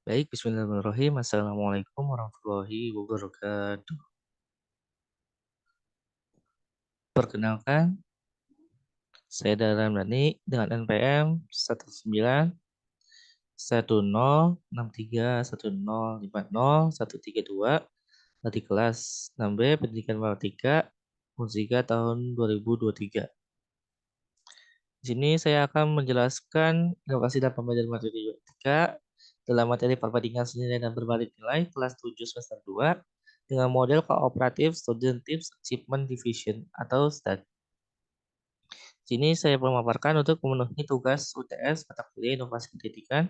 Baik, bismillahirrahmanirrahim. Assalamualaikum warahmatullahi wabarakatuh. Perkenalkan, saya Dahlan Ramdhani dengan NPM 1910631050 dari kelas 6B Pendidikan Matematika Unsika tahun 2023. Di sini saya akan menjelaskan inovasi dan pembelajaran matematika dalam materi perbandingan senilai dan berbalik nilai kelas 7 semester 2 dengan model Cooperative Student Tips Achievement Division atau STAD. Di sini saya memaparkan untuk memenuhi tugas UTS mata kuliah Inovasi Pendidikan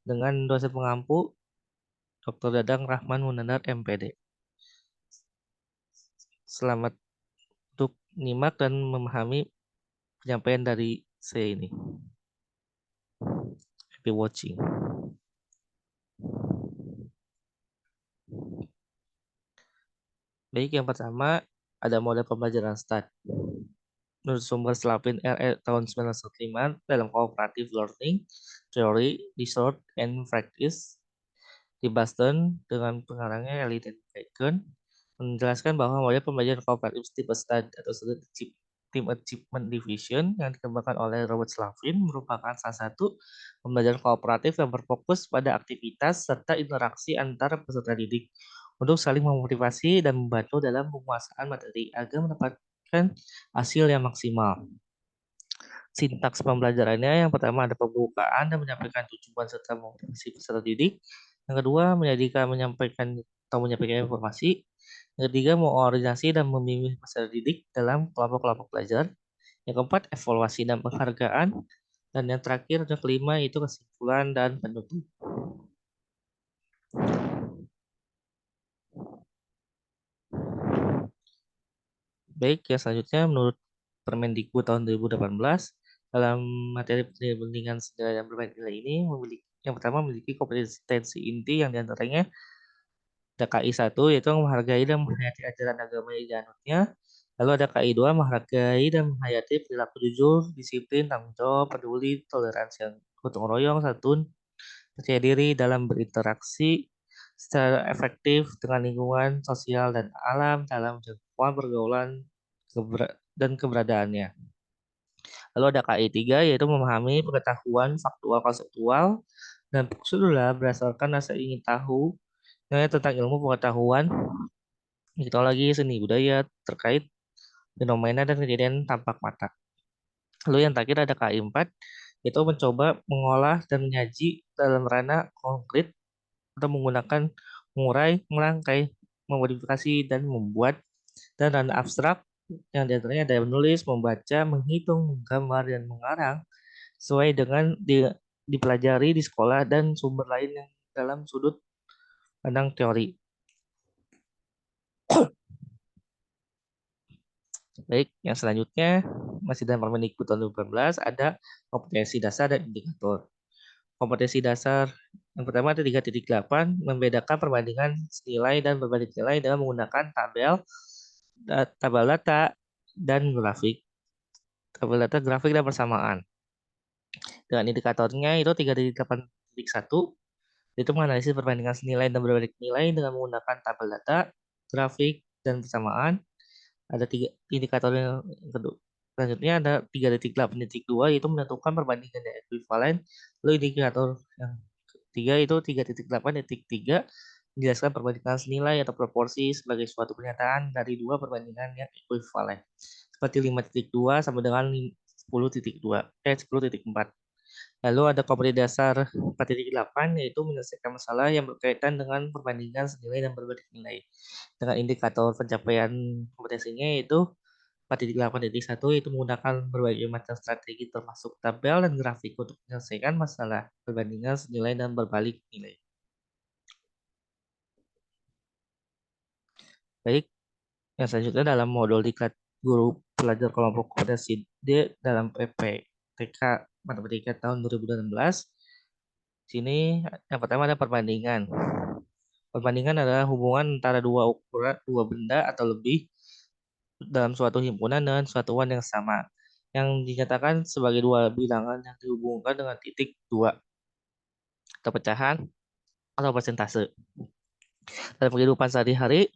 dengan dosen pengampu Dr. Dadang Rahman Munandar MPD. Selamat untuk menyimak dan memahami penyampaian dari saya ini. Happy watching. Baik, yang pertama ada model pembelajaran STAD. Menurut sumber Slavin RE tahun 1995 dalam Cooperative Learning Theory, Research, and Practice di Boston dengan pengarangnya Ellie dan Bacon menjelaskan bahwa model pembelajaran kooperatif tipe STAD atau Team Achievement Division yang dikembangkan oleh Robert Slavin merupakan salah satu pembelajaran kooperatif yang berfokus pada aktivitas serta interaksi antara peserta didik untuk saling memotivasi dan membantu dalam penguasaan materi agar mendapatkan hasil yang maksimal. Sintaks pembelajarannya yang pertama ada pembukaan dan menyampaikan tujuan serta motivasi peserta didik. Yang kedua menyampaikan informasi. Yang ketiga mengordinasi dan membimbing peserta didik dalam kelompok-kelompok belajar. Yang keempat evaluasi dan penghargaan. Dan yang terakhir yang kelima itu kesimpulan dan penutup. Baik, yang selanjutnya menurut Permendikbud tahun 2018 dalam materi pendidikan senilai dan berbalik nilai ini yang pertama memiliki kompetensi inti yang diantaranya ada KI 1 yaitu menghargai dan menghayati ajaran agama yang dianutnya. Lalu ada KI 2 menghargai dan menghayati perilaku jujur, disiplin, tanggung jawab, peduli, toleransi yang gotong royong, santun, percaya diri dalam berinteraksi secara efektif dengan lingkungan sosial dan alam dalam jangkauan pergaulan dan keberadaannya. Lalu ada KI 3 yaitu memahami pengetahuan faktual konseptual dan prosedural berdasarkan rasa ingin tahu tentang ilmu pengetahuan, mitologi, seni budaya terkait fenomena dan kejadian tampak mata. Lalu yang terakhir ada KI 4 yaitu mencoba mengolah dan menyaji dalam ranah konkret atau menggunakan mengurai, merangkai, memodifikasi, dan membuat dan ranah abstrak yang diantaranya ada menulis, membaca, menghitung, menggambar, dan mengarang sesuai dengan dipelajari di sekolah dan sumber lain yang dalam sudut pandang teori. Baik, yang selanjutnya masih dalam Permendikbud tahun 2018 ada kompetensi dasar dan indikator. Kompetensi dasar yang pertama ada 3.8 membedakan perbandingan nilai dan berbalik nilai dengan menggunakan tabel data dan grafik. Tabel data, grafik, dan persamaan. Dengan indikatornya itu 3.8.1 itu menganalisis perbandingan nilai dan berbalik nilai dengan menggunakan tabel data, grafik, dan persamaan. Ada tiga indikator yang kedua. Selanjutnya ada 3.8.2 yaitu menentukan perbandingan yang ekuivalen. Lalu indikator yang ketiga itu 3.8.3 menjelaskan perbandingan nilai atau proporsi sebagai suatu pernyataan dari dua perbandingan yang ekuivalen. Seperti 5.2 sama dengan 10.4. Lalu ada kompetensi dasar 4.8 yaitu menyelesaikan masalah yang berkaitan dengan perbandingan senilai dan berbalik nilai. Dengan indikator pencapaian kompetensinya yaitu 4.8.1 itu menggunakan berbagai macam strategi termasuk tabel dan grafik untuk menyelesaikan masalah perbandingan senilai dan berbalik nilai. Baik, yang selanjutnya dalam modul diklat guru pelajar kelompok kompetensi D dalam PPTK Matematika tahun 2016. Sini yang pertama ada perbandingan. Perbandingan adalah hubungan antara dua benda atau lebih dalam suatu himpunan dengan satuan yang sama, yang dinyatakan sebagai dua bilangan yang dihubungkan dengan titik dua atau pecahan. atau persentase. Dalam kehidupan sehari-hari,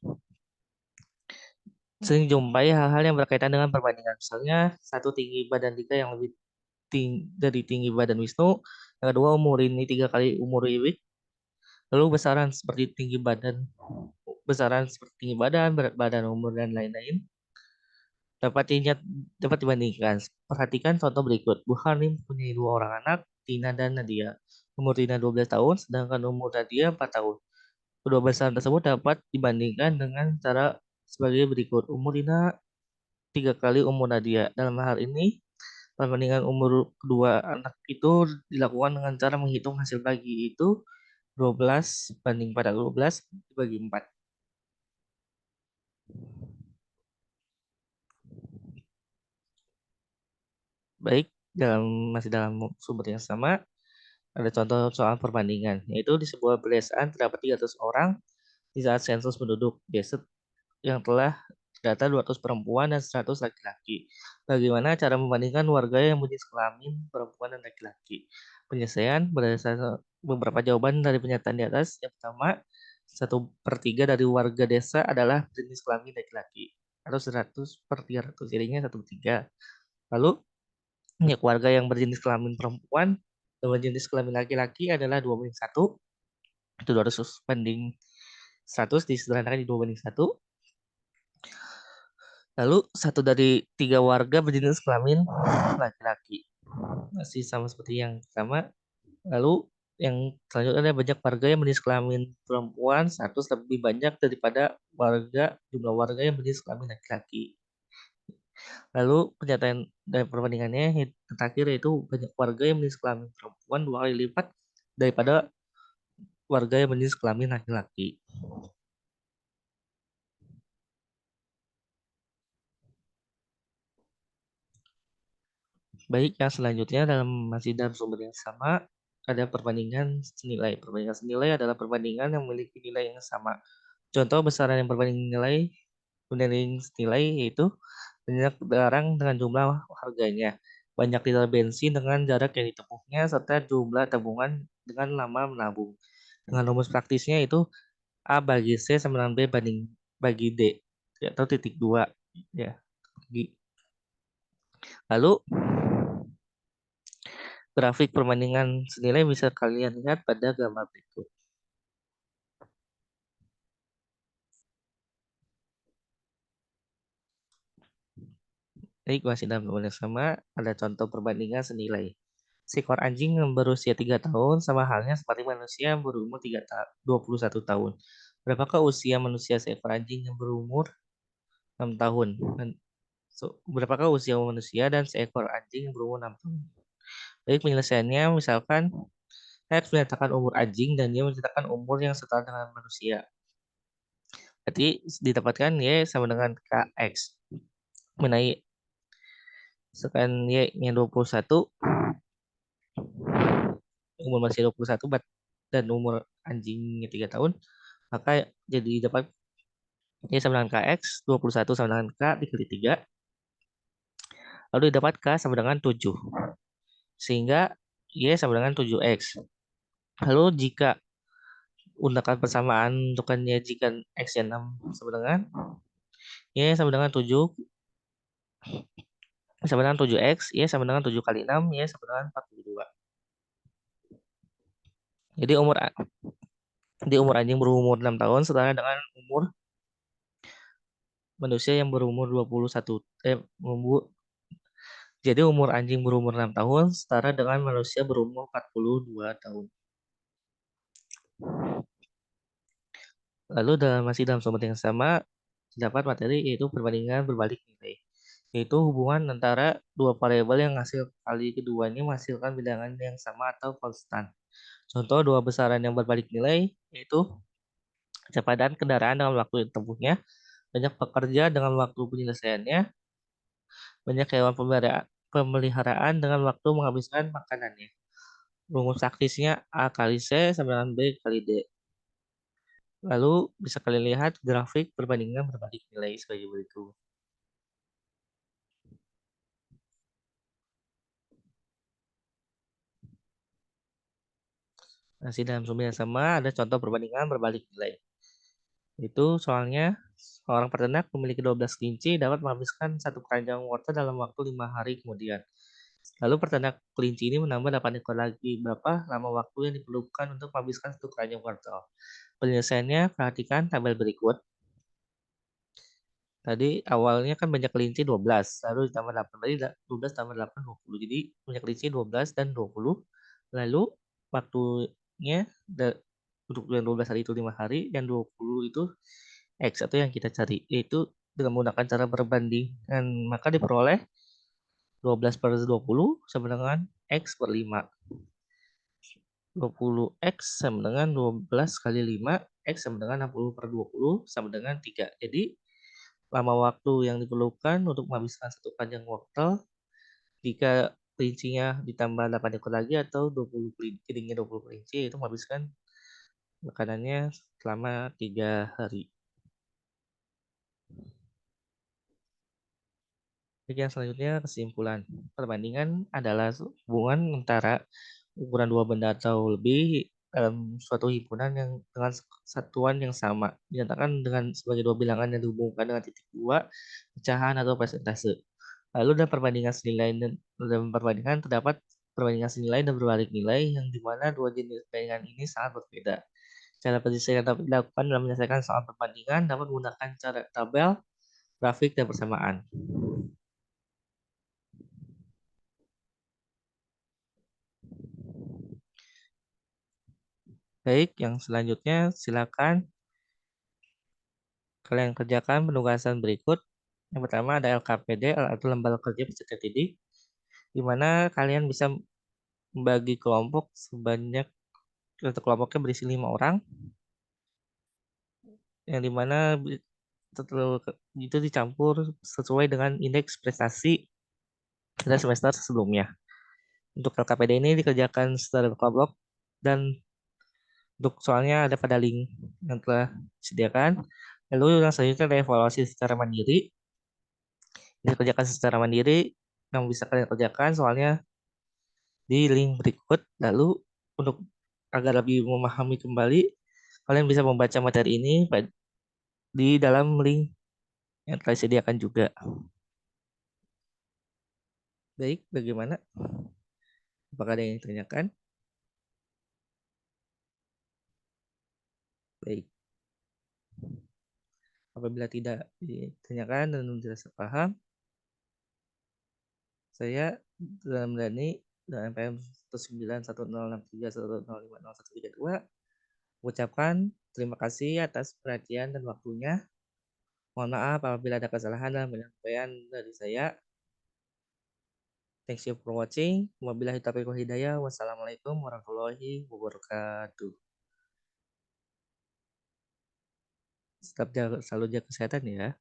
sering jumpai hal-hal yang berkaitan dengan perbandingan. Misalnya, satu tinggi badan Dika yang lebih dari tinggi badan Wisnu, yang kedua umur ini 3 kali umur Iwi, lalu besaran seperti tinggi badan, berat badan, umur, dan lain-lain dapat diingat, dapat dibandingkan. Perhatikan contoh berikut. Bu Hanim mempunyai 2 orang anak, Tina dan Nadia. Umur Tina 12 tahun, sedangkan umur Nadia 4 tahun. Kedua besaran tersebut dapat dibandingkan dengan cara sebagai berikut. Umur Tina 3 kali umur Nadia. Dalam hal ini, perbandingan umur kedua anak itu dilakukan dengan cara menghitung hasil bagi, itu 12 banding pada 12 dibagi 4. Baik, masih dalam sumber yang sama, ada contoh soal perbandingan, yaitu di sebuah pedesaan terdapat 300 orang di saat sensus penduduk desa yang telah terdata 200 perempuan dan 100 laki-laki. Bagaimana cara membandingkan warga yang berjenis kelamin perempuan dan laki-laki? Penyelesaian berdasarkan beberapa jawaban dari pernyataan di atas. Yang pertama, 1/3 dari warga desa adalah berjenis kelamin laki-laki, atau 100/300, jadinya 1/3. Lalu, warga yang berjenis kelamin perempuan dan berjenis kelamin laki-laki adalah 2/1. Itu 200 banding 100 disederhanakan di 2/1. Lalu 1/3 warga berjenis kelamin laki-laki. Masih sama seperti yang pertama. Lalu yang selanjutnya ada banyak warga yang berjenis kelamin perempuan 100 lebih banyak daripada jumlah warga yang berjenis kelamin laki-laki. Lalu pernyataan dari perbandingannya yang terakhir yaitu banyak warga yang berjenis kelamin perempuan 2 kali lipat daripada warga yang berjenis kelamin laki-laki. Baik, yang selanjutnya masih dalam sumber yang sama, ada perbandingan senilai. Perbandingan senilai adalah perbandingan yang memiliki nilai yang sama. Contoh besaran yang berbanding senilai yaitu banyak barang dengan jumlah harganya, banyak liter bensin dengan jarak yang ditempuhnya, serta jumlah tabungan dengan lama menabung. Dengan rumus praktisnya itu A bagi C sama dengan B bagi D, atau titik 2. Ya. Lalu grafik perbandingan senilai bisa kalian lihat pada gambar berikut. Baik, masih dalam gambar yang sama, ada contoh perbandingan senilai. Seekor anjing yang berusia 3 tahun sama halnya seperti manusia yang berumur 21 tahun. Berapakah usia manusia seekor anjing yang berumur 6 tahun? Berapakah usia manusia dan seekor anjing yang berumur 6 tahun? Baik, penyelesaiannya misalkan X menyatakan umur anjing dan dia menceritakan umur yang setara dengan manusia. Berarti didapatkan Y sama dengan KX. Mengenai sekian Y-nya 21, umur masih 21 dan umur anjingnya 3 tahun, maka jadi dapat Y sama dengan KX, 21 sama dengan K dikali 3, lalu dapat K sama dengan 7. Sehingga Y sama dengan 7X. Lalu jika gunakan persamaan untukannya jika X-nya 6 sama dengan Y sama dengan 7 sama dengan 7X, Y sama dengan 7 kali 6, Y sama dengan 42. Jadi umur anjing berumur 6 tahun setara dengan umur manusia yang berumur 21 jadi umur anjing berumur 6 tahun setara dengan manusia berumur 42 tahun. Lalu masih dalam sumber yang sama, terdapat materi yaitu perbandingan berbalik nilai, yaitu hubungan antara dua variabel yang hasil kali keduanya menghasilkan bilangan yang sama atau konstan. Contoh dua besaran yang berbalik nilai yaitu kecepatan kendaraan dengan waktu tempuhnya, banyak pekerja dengan waktu penyelesaiannya, banyak hewan pemeliharaan dengan waktu menghabiskan makanannya. Rumus praktisnya A kali C sama dengan B kali D. Lalu bisa kalian lihat grafik perbandingan berbalik nilai sebagai berikut. Masih dalam sumber yang sama, ada contoh perbandingan berbalik nilai. Itu soalnya seorang peternak memiliki 12 kelinci dapat menghabiskan satu keranjang wortel dalam waktu 5 hari kemudian. Lalu peternak kelinci ini menambah 8 ekor lagi. Berapa lama waktu yang diperlukan untuk menghabiskan satu keranjang wortel? Penyelesaiannya, perhatikan tabel berikut. Tadi awalnya kan banyak kelinci 12, lalu ditambah 8. Tadi 12 tambah 8, 20. Jadi banyak kelinci 12 dan 20. Lalu waktunya untuk yang 12 hari itu 5 hari, dan 20 itu X atau yang kita cari, yaitu dengan menggunakan cara perbandingan. Maka diperoleh 12/20 sama dengan X per 5. 20X sama dengan 12 kali 5, X sama dengan 60/20 sama dengan 3. Jadi lama waktu yang diperlukan untuk menghabiskan satu panjang wortel jika kelincinya ditambah 8 ekor lagi atau 20 kelinci, 20 kelinci, itu menghabiskan makanannya selama 3 hari. Yang selanjutnya, kesimpulan. Perbandingan adalah hubungan antara ukuran dua benda atau lebih dalam suatu himpunan yang dengan satuan yang sama. Dinyatakan dengan sebagai dua bilangan yang dihubungkan dengan titik dua, pecahan atau persentase. Lalu dalam perbandingan terdapat perbandingan senilai dan berbalik nilai yang dimana dua jenis perbandingan ini sangat berbeda. Cara penyelesaian dapat dilakukan dalam menyelesaikan soal perbandingan dapat menggunakan cara tabel, grafik, dan persamaan. Baik, yang selanjutnya silakan kalian kerjakan penugasan berikut. Yang pertama ada LKPD atau Lembaga Kerja Peserta Didik, di mana kalian bisa membagi kelompok sebanyak, atau kelompoknya berisi 5 orang, yang dimana itu dicampur sesuai dengan indeks prestasi pada semester sebelumnya. Untuk LKPD ini dikerjakan secara kelompok, dan untuk soalnya ada pada link yang telah disediakan. Lalu yang selanjutnya ada evaluasi secara mandiri. Dikerjakan secara mandiri yang bisa kalian kerjakan soalnya di link berikut. Lalu untuk agar lebih memahami kembali, kalian bisa membaca materi ini di dalam link yang telah disediakan juga. Baik, bagaimana? Apakah ada yang ditanyakan? Baik. Apabila tidak ditanyakan dan dirasa paham, saya dalam Dhani dengan PM 1910631050132 mengucapkan terima kasih atas perhatian dan waktunya. Mohon maaf apabila ada kesalahan dalam penyampaian dari saya. Thanks you for watching. Wabillahi taufiq wal hidayah. Wassalamualaikum warahmatullahi wabarakatuh. Tetap selalu jaga kesehatan ya.